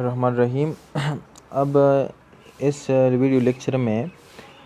रहमान रहीम। अब इस video lecture में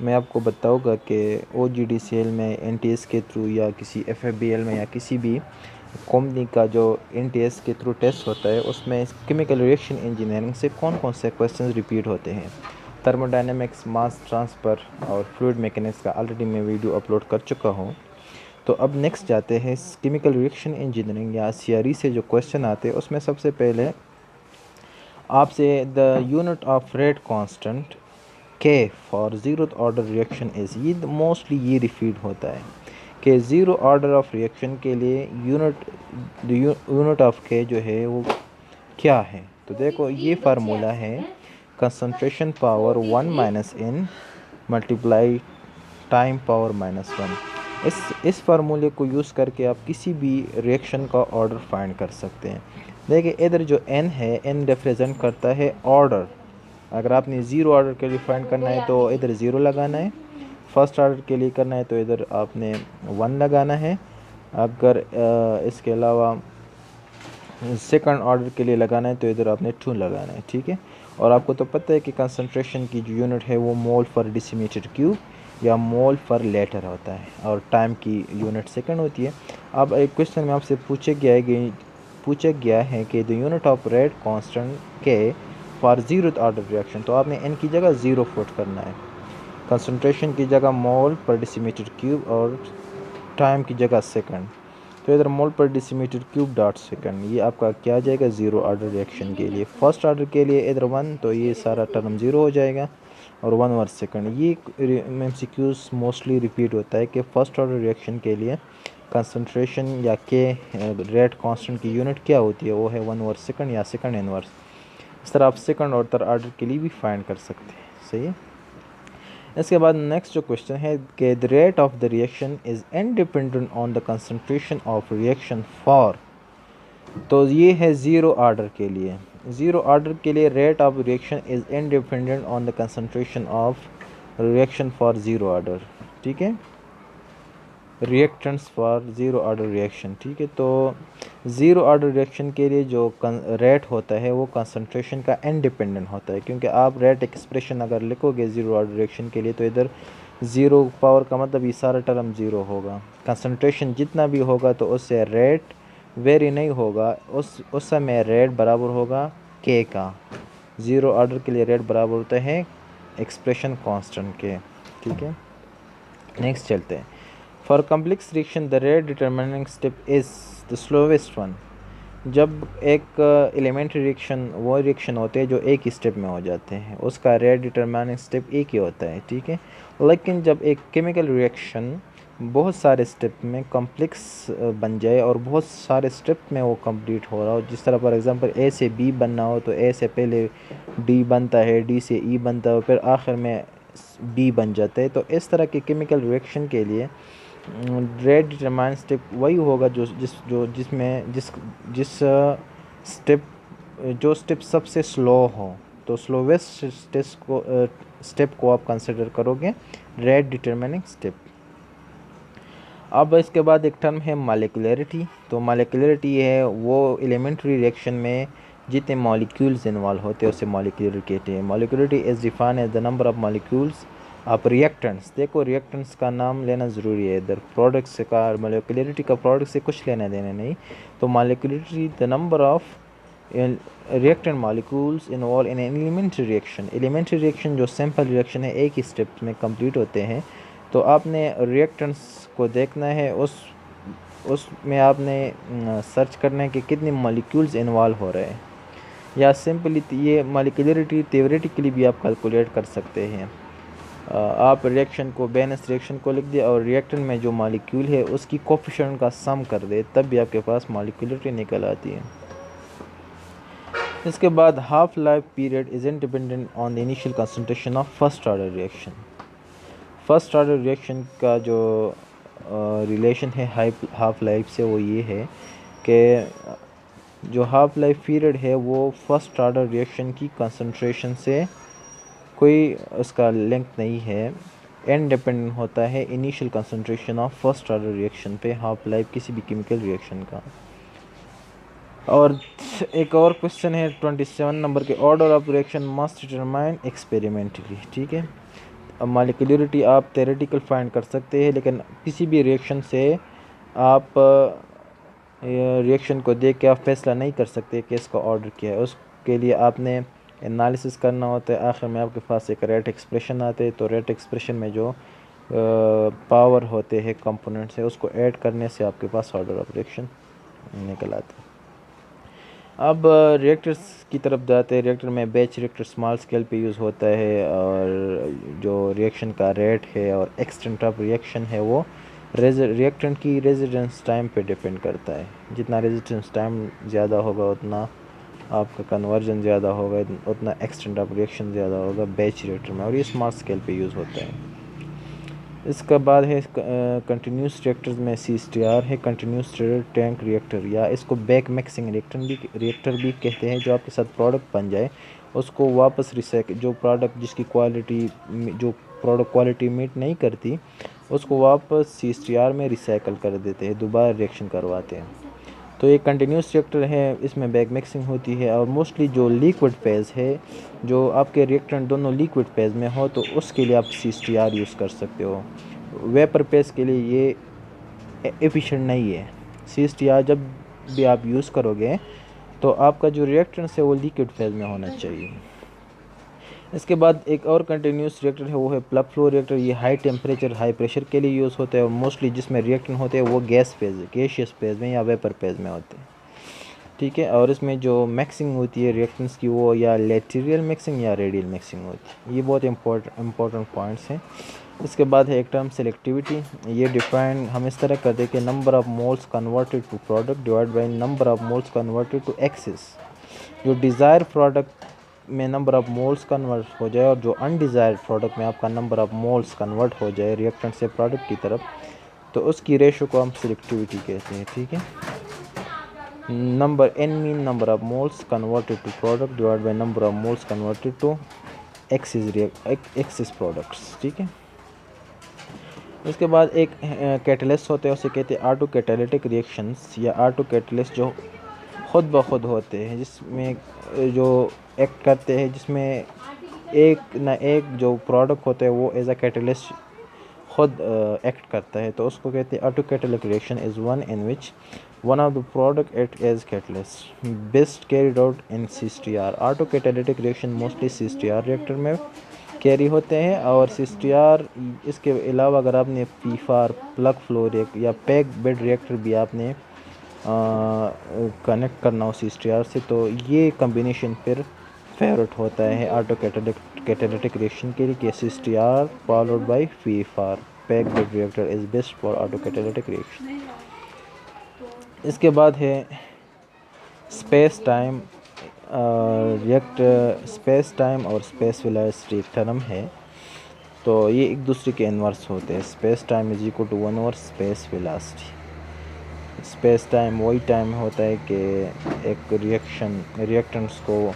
मैं आपको बताऊंगा कि OGDCL में NTS के थ्रू या किसी FFBL में या किसी भी कंपनी का जो NTS के थ्रू टेस्ट होता है उसमें केमिकल रिएक्शन इंजीनियरिंग से कौन कौन से क्वेश्चन रिपीट होते हैं। थर्मोडायनेमिक्स, मास ट्रांसफ़र और फ्लूइड मैकेनिक्स का ऑलरेडी मैं वीडियो अपलोड कर चुका हूँ। तो अब नेक्स्ट जाते हैं केमिकल रिएक्शन इंजीनियरिंग या CRE से जो क्वेश्चन आते हैं उसमें सबसे पहले आपसे the unit of rate constant K for zero order reaction is, ये मोस्टली ये रिपीट होता है कि ज़ीरो ऑर्डर ऑफ रिएक्शन के लिए यूनिट ऑफ K जो है वो क्या है। तो देखो ये फार्मूला है concentration power 1 minus n multiply time power -1। इस फार्मूले को यूज़ करके आप किसी भी रिएक्शन का ऑर्डर फाइंड कर सकते हैं। देखिए इधर जो n है, n रिप्रेजेंट करता है ऑर्डर। अगर आपने ज़ीरो ऑर्डर के लिए फाइंड करना है तो इधर ज़ीरो लगाना है, फर्स्ट ऑर्डर के लिए करना है तो इधर आपने 1 लगाना है, अगर इसके अलावा सेकंड ऑर्डर के लिए लगाना है तो इधर आपने 2 लगाना है। ठीक है। और आपको तो पता है कि कंसंट्रेशन की जो यूनिट है वो मोल पर डेसीमीटर क्यूब या मोल पर लीटर होता है और टाइम की यूनिट सेकंड होती है। अब एक क्वेश्चन में आपसे पूछा गया है कि the unit of rate constant के फॉर ज़ीरो ऑर्डर रिएक्शन, तो आपने n की जगह 0 पुट करना है, कंसंट्रेशन की जगह मोल पर डेसीमीटर क्यूब और टाइम की जगह सेकंड। तो इधर मोल पर डेसीमीटर क्यूब डॉट सेकंड, ये आपका क्या आ जाएगा ज़ीरो ऑर्डर रिएक्शन के लिए। फर्स्ट ऑर्डर के लिए इधर 1, तो ये सारा टर्म 0 हो जाएगा और 1 और सेकंड। ये MCQs मोस्टली रिपीट होता है कि फर्स्ट ऑर्डर रिएक्शन के लिए कंसंट्रेशन या के रेट कांस्टेंट की यूनिट क्या होती है, वो है 1 और सेकंड या सेकंड इनवर्स। इस तरह आप सेकंड और थर्ड ऑर्डर के लिए भी फाइंड कर सकते हैं। सही है। इसके बाद नेक्स्ट जो क्वेश्चन है कि the rate of the reaction is independent on the concentration of reaction for, तो ये है ज़ीरो ऑर्डर के लिए। ज़ीरो ऑर्डर के लिए rate of reaction is independent on the concentration of reaction for zero order. ठीक है, reactants for zero order reaction. ठीक है, तो ज़ीरो ऑर्डर रिएक्शन के लिए जो रेट होता है वो कंसंट्रेशन का इंडिपेंडेंट होता है, क्योंकि आप रेट एक्सप्रेशन अगर लिखोगे ज़ीरो ऑर्डर रिएक्शन के लिए तो इधर ज़ीरो पावर का मतलब ये सारा टर्म ज़ीरो होगा। कंसंट्रेशन जितना भी होगा तो उससे रेट वेरी नहीं होगा, उस समय रेट बराबर होगा K का। ज़ीरो ऑर्डर के लिए रेट बराबर होता है एक्सप्रेशन कांस्टेंट के। ठीक है, नेक्स्ट चलते हैं। For complex reaction the rate determining step is the slowest one. जब एक एलिमेंट्री रिएक्शन वो रिएक्शन होते हैं जो एक ही स्टेप में हो जाते हैं, उसका रेट डिटरमिनिंग स्टेप एक ही होता है। ठीक है, लेकिन जब एक केमिकल रिएक्शन बहुत सारे स्टेप में कम्प्लेक्स बन जाए और बहुत सारे स्टेप में वो कंप्लीट हो रहा हो, जिस तरह फॉर एग्जांपल A से B बनना हो तो A से पहले D बनता है, D से E बनता है, फिर आखिर में B बन जाता है। तो इस तरह के केमिकल रिएक्शन के लिए रेट डिटरमाइन स्टेप वही होगा जो स्टेप सबसे स्लो हो। तो स्लोवेस्ट स्टेप को आप कंसिडर करोगे रेट डिटरमिनिंग स्टेप। अब इसके बाद एक टर्म है मॉलिक्यूलरिटी। तो मॉलिक्यूलरिटी है वो एलिमेंट्री रिएक्शन में जितने मॉलिक्यूल्स इन्वॉल्व होते हैं उसे मॉलिक्यूलरिटी कहते हैं। Molecularity is defined as the number of molecules आप रिएक्टेंट्स। देखो रिएक्टेंट्स का नाम लेना ज़रूरी है, इधर प्रोडक्ट्स का मॉलिक्यूलरिटी का प्रोडक्ट से कुछ लेना देना नहीं। तो molecularity the number of reactant molecules involve in elementary reaction. Elementary reaction जो सिंपल रिएक्शन है एक ही स्टेप में कंप्लीट होते हैं, तो आपने रिएक्टेंट्स को देखना है, उसमें आपने सर्च करना है कि कितने मॉलिक्यूल्स इन्वॉल्व हो रहे हैं, या सिंपली ये मॉलिक्यूलरिटी थ्योरेटिकली भी आप कैलकुलेट कर सकते हैं। आप रिएक्शन को बैलेंस रिएक्शन को लिख दिया और रिएक्टेंट में जो मॉलिक्यूल है उसकी कोफिशिएंट का सम कर दे, तब भी आपके पास मॉलिक्यूलरिटी निकल आती है। इसके बाद half life period is independent on the initial concentration of first order reaction. First order reaction का जो रिलेशन है हाफ लाइफ से वो ये है कि जो हाफ लाइफ पीरियड है वो फर्स्ट ऑर्डर रिएक्शन की कंसंट्रेशन से कोई उसका लिंक नहीं है, इंडिपेंडेंट होता है initial concentration of first order reaction पे हाफ लाइफ किसी भी केमिकल रिएक्शन का। और एक और क्वेश्चन है 27 नंबर के, order of reaction must determine experimentally. ठीक है, अब मालिकुलरिटी आप थेरेटिकल फाइंड कर सकते हैं, लेकिन किसी भी रिएक्शन से आप रिएक्शन को देख के आप फैसला नहीं कर सकते कि इसका ऑर्डर क्या है। उसके लिए आपने एनालिसिस करना होता है। आखिर में आपके पास एक रेट एक्सप्रेशन आते हैं, तो रेट एक्सप्रेशन में जो पावर होते हैं कंपोनेंट्स है, उसको ऐड करने से आपके पास ऑर्डर ऑफ रिएक्शन निकल आता है। अब रिएक्टर्स की तरफ जाते हैं। रिएक्टर में बैच रिएक्टर स्मॉल स्केल पे यूज़ होता है, और जो रिएक्शन का रेट है और एक्सटेंट ऑफ रिएक्शन है वो रिएक्टेंट की रेजिडेंस टाइम पे डिपेंड करता है। जितना रेजिडेंस टाइम ज़्यादा होगा उतना आपका कन्वर्जन ज़्यादा होगा, उतना एक्सटेंट ऑफ रिएक्शन ज़्यादा होगा बैच रिएक्टर में, और ये स्मॉल स्केल पे यूज़ होता है। इसका बाद है कंटिन्यूस रिएक्टर्स में CSTR है, कंटिन्यूस टैंक रिएक्टर, या इसको बैक मिक्सिंग रिएक्टर भी कहते हैं। जो आपके साथ प्रोडक्ट बन जाए उसको वापस रिसाइकल, जो प्रोडक्ट जिसकी क्वालिटी जो प्रोडक्ट क्वालिटी मीट नहीं करती उसको वापस CSTR में रिसाइकल कर देते हैं, दोबारा रिएक्शन करवाते हैं। तो ये कंटिन्यूस रिएक्टर है, इसमें बैक मिक्सिंग होती है। और मोस्टली जो लिक्विड फेज़ है, जो आपके रिएक्टेंट दोनों लिक्विड फेज़ में हो, तो उसके लिए आप CSTR यूज़ कर सकते हो। वेपर फेज़ के लिए ये एफिशिएंट नहीं है। CSTR जब भी आप यूज़ करोगे तो आपका जो रिएक्टेंट है वो लिक्विड फेज़ में होना चाहिए। इसके बाद एक और कंटिन्यूस रिएक्टर है, वो है प्लग फ्लो रिएक्टर। ये हाई टेम्परेचर हाई प्रेशर के लिए यूज़ होता है, और मोस्टली जिसमें रिएक्टेंट होते हैं वो गैस फेज़ गैसियस फेज़ में या वेपर फेज़ में होते हैं। ठीक है, और इसमें जो मिक्सिंग होती है रिएक्टेंट्स की, वो या लेटेरियल मिक्सिंग या रेडियल मिक्सिंग होती है। ये बहुत इंपॉर्टेंट पॉइंट्स हैं। इसके बाद है एक टर्म सेलेक्टिविटी। ये डिफाइन हम इस तरह कर दें कि number of moles converted to product divide by number of moles converted to excess. जो डिज़ायर प्रोडक्ट में नंबर ऑफ मोल्स कन्वर्ट हो जाए, और जो अनडिज़ायर्ड प्रोडक्ट में आपका नंबर ऑफ मोल्स कन्वर्ट हो जाए रिएक्टेंट से प्रोडक्ट की तरफ, तो उसकी रेशो को हम सिलेक्टिविटी कहते हैं। ठीक है, number n mean number of moles converted to product divide by number of moles converted to axis products. ठीक है, उसके बाद एक कैटलिस्ट होते हैं, उसे कहते हैं ऑटो कैटालिटिक रिएक्शंस, या ऑटो कैटलिस्ट जो खुद ब खुद होते हैं, जिसमें जो एक्ट करते हैं, जिसमें एक ना एक जो प्रोडक्ट होता है वो एज अ कैटलिस्ट खुद एक्ट करता है, तो उसको कहते हैं auto catalytic reaction is one in which one of the product act as catalyst best carried out in CSTR। Auto catalytic reaction mostly CSTR reactor में कैरी होते हैं। और CSTR इसके अलावा अगर आपने PFAR प्लग फ्लो रिएक्टर या pack bed reactor भी आपने कनेक्ट करना हो CSTR से, तो ये कम्बिनेशन फिर फेवरेट होता है ऑटो कैटालिटिक रिएक्शन के लिए कि CSTR followed by PFAR pack bed reactor is best for auto catalytic reaction. इसके बाद है स्पेस टाइम स्पेस टाइम और स्पेस वेलोसिटी एक टर्म है, तो ये एक दूसरे के इन्वर्स होते हैं। Space time is equal to 1 over space velocity. Space time वही टाइम होता है कि एक रिएक्टेंट्स को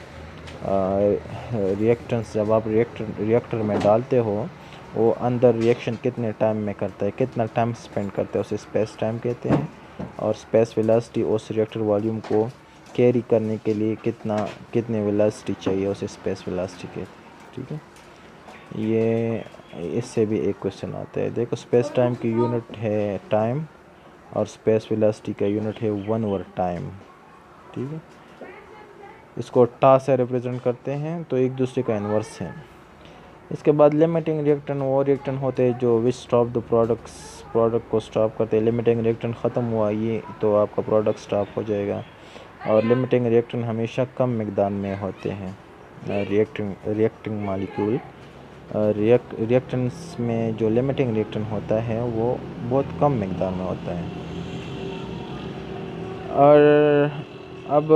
रिएक्टेंट्स जब आप रिएक्टर में डालते हो, वो अंदर रिएक्शन कितने टाइम में करता है, कितना टाइम स्पेंड करता है, उसे स्पेस टाइम कहते हैं। और स्पेस वेलोसिटी उस रिएक्टर वॉल्यूम को कैरी करने के लिए कितने वेलोसिटी चाहिए, उसे स्पेस वेलोसिटी कहते हैं। ठीक है, ये इससे भी एक क्वेश्चन आता है। देखो, स्पेस टाइम की यूनिट है टाइम, और स्पेस वेलोसिटी का यूनिट है 1 ओवर टाइम। ठीक है, इसको टा से रिप्रेजेंट करते हैं, तो एक दूसरे का इन्वर्स है। इसके बाद लिमिटिंग रिएक्टेंट वो रिएक्टेंट होते हैं जो विच स्टॉप द प्रोडक्ट को स्टॉप करते हैं। लिमिटिंग रिएक्टेंट ख़त्म हुआ ये, तो आपका प्रोडक्ट स्टॉप हो जाएगा। और लिमिटिंग रिएक्टेंट हमेशा कम मिकदार में होते हैं। रिएक्टिंग मालिक्यूल रिएक्टेंट्स में जो लिमिटिंग रिएक्टेंट होता है वो बहुत कम मिकदार में होता है। और अब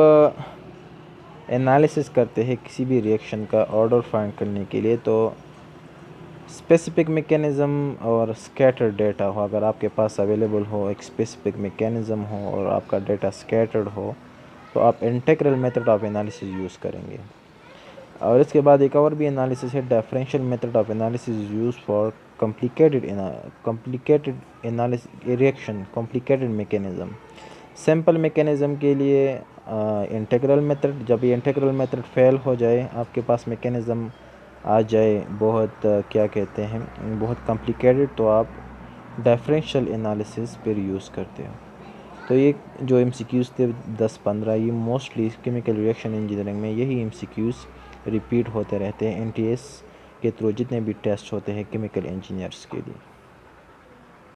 एनालिसिस करते हैं किसी भी रिएक्शन का ऑर्डर फाइंड करने के लिए, तो स्पेसिफिक मैकेनिज़्म और स्कैटर्ड डेटा हो। अगर आपके पास अवेलेबल हो एक स्पेसिफिक मैकेनिज़्म हो और आपका डेटा स्कैटर्ड हो, तो आप integral method of analysis use करेंगे। और इसके बाद एक और भी एनालिसिस है, differential method of analysis use for complicated analysis reaction complicated mechanism. Simple mechanism के लिए इंटीग्रल मेथड, जब ये इंटीग्रल मेथड फेल हो जाए, आपके पास मैकेनिज़्म आ जाए बहुत क्या कहते हैं बहुत कॉम्प्लिकेटेड, तो आप डिफरेंशियल एनालिसिस पर यूज़ करते हो। तो ये जो एमसीक्यूज़ थे 10-15, ये मोस्टली केमिकल रिएक्शन इंजीनियरिंग में यही एमसीक्यूज़ रिपीट होते रहते हैं एनटीएस के थ्रू जितने भी टेस्ट होते हैं केमिकल इंजीनियर्स के लिए।